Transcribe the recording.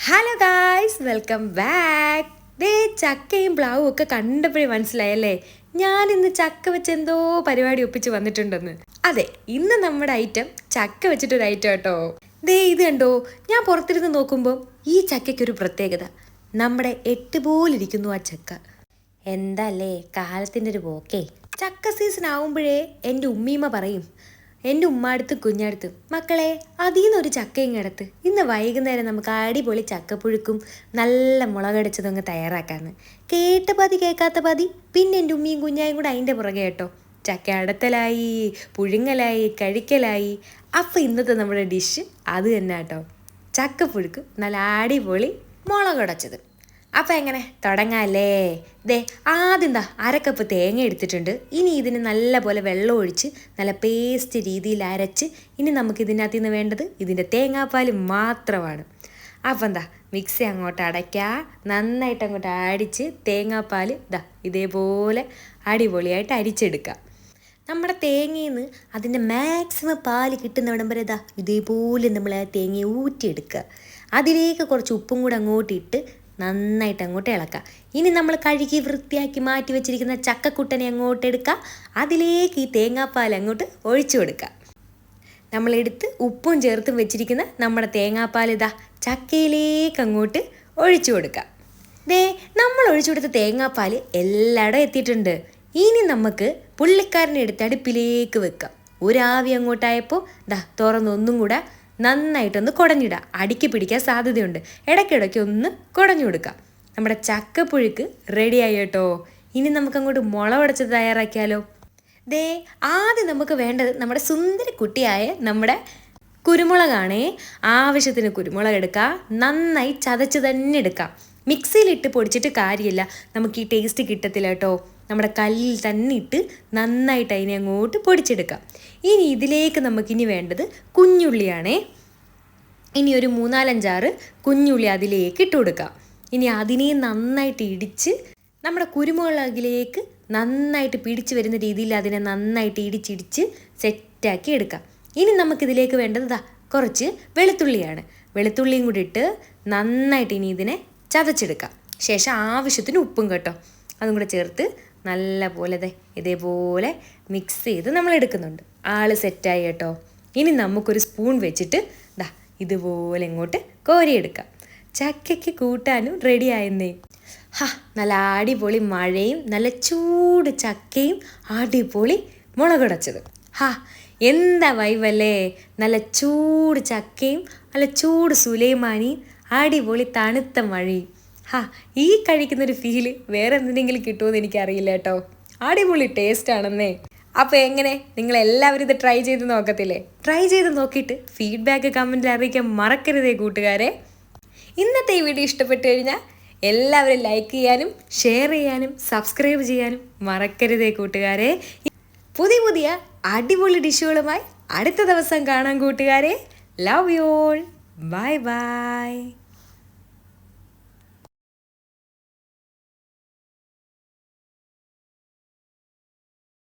Hello guys, welcome back. ദേ ചക്കയും പ്ലാവും ഒക്കെ കണ്ടപ്പോഴേ മനസ്സിലായല്ലേ ഞാനിന്ന് ചക്ക വെച്ച് എന്തോ പരിപാടി ഒപ്പിച്ച് വന്നിട്ടുണ്ടെന്ന്. അതെ, ഇന്ന് നമ്മുടെ ഐറ്റം ചക്ക വെച്ചിട്ടൊരു ഐറ്റം കേട്ടോ. ദേ ഇത് കണ്ടോ, ഞാൻ പുറത്തിരുന്ന് നോക്കുമ്പോൾ ഈ ചക്കയ്ക്കൊരു പ്രത്യേകത. നമ്മുടെ 8 പോലിരിക്കുന്നു ആ ചക്ക. എന്തല്ലേ കാലത്തിൻ്റെ ഒരു പോക്കേ. ചക്ക സീസൺ ആവുമ്പോഴേ എൻ്റെ ഉമ്മീമ്മ പറയും, എൻ്റെ ഉമ്മാടുത്തും കുഞ്ഞടുത്തും, മക്കളെ അതിൽ നിന്നൊരു ചക്കയും കിടത്ത്, ഇന്ന് വൈകുന്നേരം നമുക്ക് അടിപൊളി ചക്കപ്പുഴുക്കും നല്ല മുളകടിച്ചതും അങ്ങ് തയ്യാറാക്കാന്ന്. കേട്ട പാതി കേൾക്കാത്ത പാതി. പിന്നെ എൻ്റെ ഉമ്മിയും കുഞ്ഞായും കൂടെ അതിൻ്റെ പുറകെ കേട്ടോ. ചക്ക അടത്തലായി, പുഴുങ്ങലായി, കഴിക്കലായി. അപ്പം ഇന്നത്തെ നമ്മുടെ ഡിഷ് അത് തന്നെ കേട്ടോ, ചക്കപ്പുഴുക്ക് നല്ല അടിപൊളി മുളകടച്ചത്. അപ്പം എങ്ങനെ തുടങ്ങാല്ലേ? ദേ ആദ്യം അരക്കപ്പ് തേങ്ങ എടുത്തിട്ടുണ്ട്. ഇനി ഇതിന് നല്ല പോലെ വെള്ളം ഒഴിച്ച് നല്ല പേസ്റ്റ് രീതിയിൽ അരച്ച് ഇനി നമുക്ക് ഇതിനകത്ത് നിന്ന് വേണ്ടത് ഇതിൻ്റെ തേങ്ങാപ്പാൽ മാത്രമാണ്. അപ്പം മിക്സി അങ്ങോട്ട് അടയ്ക്കുക, നന്നായിട്ട് അങ്ങോട്ട് അടിച്ച് തേങ്ങാപ്പാൽ ഇതേപോലെ അടിപൊളിയായിട്ട് അരിച്ചെടുക്കുക. നമ്മുടെ തേങ്ങയിൽ നിന്ന് അതിൻ്റെ മാക്സിമം പാല് കിട്ടുന്നിടം വരെ ഇതേപോലെ നമ്മൾ ആ തേങ്ങയെ ഊറ്റിയെടുക്കുക. അതിലേക്ക് കുറച്ച് ഉപ്പും കൂടെ അങ്ങോട്ട് ഇട്ട് നന്നായിട്ട് അങ്ങോട്ട് ഇളക്കുക. ഇനി നമ്മൾ കഴുകി വൃത്തിയാക്കി മാറ്റി വെച്ചിരിക്കുന്ന ചക്കക്കുട്ടനെ അങ്ങോട്ട് എടുക്കുക. അതിലേക്ക് ഈ തേങ്ങാപ്പാൽ അങ്ങോട്ട് ഒഴിച്ചു കൊടുക്കുക. നമ്മളെടുത്ത് ഉപ്പും ചേർത്തും വെച്ചിരിക്കുന്ന നമ്മുടെ തേങ്ങാപ്പാൽ ചക്കയിലേക്ക് അങ്ങോട്ട് ഒഴിച്ചു കൊടുക്കുക. ദേ നമ്മൾ ഒഴിച്ചു കൊടുത്ത തേങ്ങാപ്പാൽ എല്ലായിടും എത്തിയിട്ടുണ്ട്. ഇനി നമുക്ക് പുള്ളിക്കാരനെ എടുത്ത് അടുപ്പിലേക്ക് വെക്കാം. ഒരാവി അങ്ങോട്ടായപ്പോൾ തുറന്നൊന്നും കൂടെ നന്നായിട്ടൊന്ന് കുടഞ്ഞിടുക. അടിക്ക് പിടിക്കാൻ സാധ്യതയുണ്ട്. ഇടയ്ക്കിടയ്ക്ക് ഒന്ന് കുടഞ്ഞു കൊടുക്കുക. നമ്മുടെ ചക്കപ്പുഴുക്ക് റെഡിയായി കേട്ടോ. ഇനി നമുക്കങ്ങോട്ട് മുളകടച്ചത് തയ്യാറാക്കിയാലോ? ദേ ആദ്യം നമുക്ക് വേണ്ടത് നമ്മുടെ സുന്ദരി കുട്ടിയായ നമ്മുടെ കുരുമുളകാണേ. ആവശ്യത്തിന് കുരുമുളക് എടുക്കുക, നന്നായി ചതച്ച് തന്നെ എടുക്കാം. മിക്സിയിലിട്ട് പൊടിച്ചിട്ട് കാര്യമില്ല, നമുക്ക് ഈ ടേസ്റ്റ് കിട്ടത്തില്ല കേട്ടോ. നമ്മുടെ കല്ലിൽ തന്നെ ഇട്ട് നന്നായിട്ട് അതിനെ അങ്ങോട്ട് പൊടിച്ചെടുക്കാം. ഇനി ഇതിലേക്ക് നമുക്കിനി വേണ്ടത് കുഞ്ഞുള്ളിയാണേ. ഇനി ഒരു 3-4 കുഞ്ഞുള്ളി അതിലേക്ക് ഇട്ട് കൊടുക്കാം. ഇനി അതിനെ നന്നായിട്ട് ഇടിച്ച് നമ്മുടെ കുരുമുളകിലേക്ക് നന്നായിട്ട് പിടിച്ച് വരുന്ന രീതിയിൽ അതിനെ നന്നായിട്ട് ഇടിച്ചിടിച്ച് സെറ്റാക്കി എടുക്കാം. ഇനി നമുക്കിതിലേക്ക് വേണ്ടത് കുറച്ച് വെളുത്തുള്ളിയാണ്. വെളുത്തുള്ളിയും കൂടി ഇട്ട് നന്നായിട്ട് ഇനി ഇതിനെ ചതച്ചെടുക്കാം. ശേഷം ആവശ്യത്തിന് ഉപ്പും കേട്ടോ അതും കൂടെ ചേർത്ത് നല്ല പോലെ ഇതേപോലെ മിക്സ് ചെയ്ത് നമ്മൾ എടുക്കുന്നുണ്ട്. ആള് സെറ്റായി കേട്ടോ. ഇനി നമുക്കൊരു സ്പൂൺ വെച്ചിട്ട് ഇതുപോലെ ഇങ്ങോട്ട് കോരിയെടുക്കാം. ചക്കയ്ക്ക് കൂട്ടാനും റെഡി ആയെന്നേ. നല്ല അടിപൊളി മഴയും നല്ല ചൂട് ചക്കയും അടിപൊളി മുളകടച്ചത്. എന്താ വൈബല്ലേ! നല്ല ചൂട് ചക്കയും നല്ല ചൂട് സുലൈമാനിയും അടിപൊളി തണുത്ത മഴയും. ഈ കഴിക്കുന്നൊരു ഫീല് വേറെ എന്തിനെങ്കിലും കിട്ടുമെന്ന് എനിക്കറിയില്ല കേട്ടോ. അടിപൊളി ടേസ്റ്റ് ആണെന്നേ. അപ്പോൾ എങ്ങനെ, നിങ്ങളെല്ലാവരും ഇത് ട്രൈ ചെയ്ത് നോക്കത്തില്ലേ? ട്രൈ ചെയ്ത് നോക്കിയിട്ട് ഫീഡ്ബാക്ക് കമൻറ്റിൽ അറിയിക്കാൻ മറക്കരുതേ കൂട്ടുകാരെ. ഇന്നത്തെ ഈ വീഡിയോ ഇഷ്ടപ്പെട്ടു കഴിഞ്ഞാൽ എല്ലാവരും ലൈക്ക് ചെയ്യാനും ഷെയർ ചെയ്യാനും സബ്സ്ക്രൈബ് ചെയ്യാനും മറക്കരുതേ കൂട്ടുകാരെ. പുതിയ പുതിയ അടിപൊളി ഡിഷുകളുമായി അടുത്ത ദിവസം കാണാം കൂട്ടുകാരെ. Love you all. Bye bye.